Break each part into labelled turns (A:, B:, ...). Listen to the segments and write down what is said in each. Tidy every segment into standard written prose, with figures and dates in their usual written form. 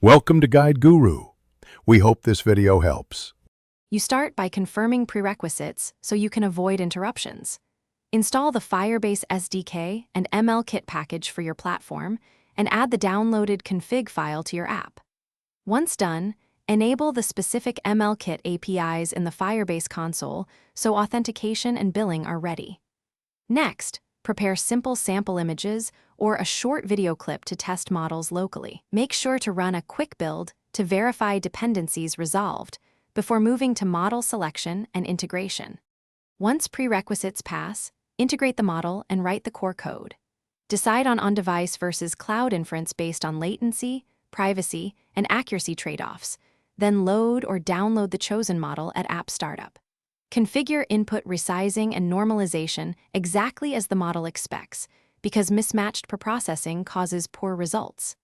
A: Welcome to Guide Guru. We hope this video helps.
B: You start by confirming prerequisites so you can avoid interruptions. Install the Firebase SDK and ML-Kit package for your platform and add the downloaded config file to your app. Once done, enable the specific ML-Kit APIs in the Firebase console so authentication and billing are ready. Next, prepare simple sample images or a short video clip to test models locally. Make sure to run a quick build to verify dependencies resolved before moving to model selection and integration. Once prerequisites pass, integrate the model and write the core code. Decide on-device versus cloud inference based on latency, privacy, and accuracy trade-offs, then load or download the chosen model at app startup. Configure input resizing and normalization exactly as the model expects, because mismatched preprocessing causes poor results.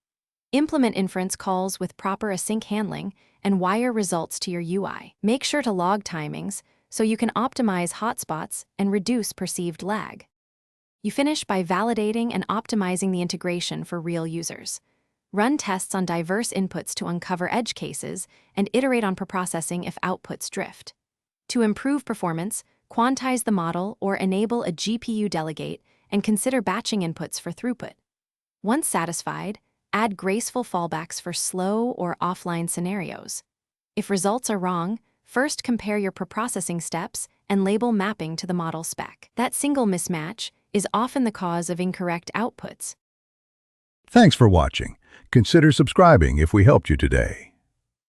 B: Implement inference calls with proper async handling and wire results to your UI. Make sure to log timings so you can optimize hotspots and reduce perceived lag. You finish by validating and optimizing the integration for real users. Run tests on diverse inputs to uncover edge cases and iterate on preprocessing if outputs drift. To improve performance, quantize the model or enable a GPU delegate and consider batching inputs for throughput. Once satisfied, add graceful fallbacks for slow or offline scenarios. If results are wrong, first compare your preprocessing steps and label mapping to the model spec. That single mismatch is often the cause of incorrect outputs.
A: Thanks for watching. Consider subscribing if we helped you today.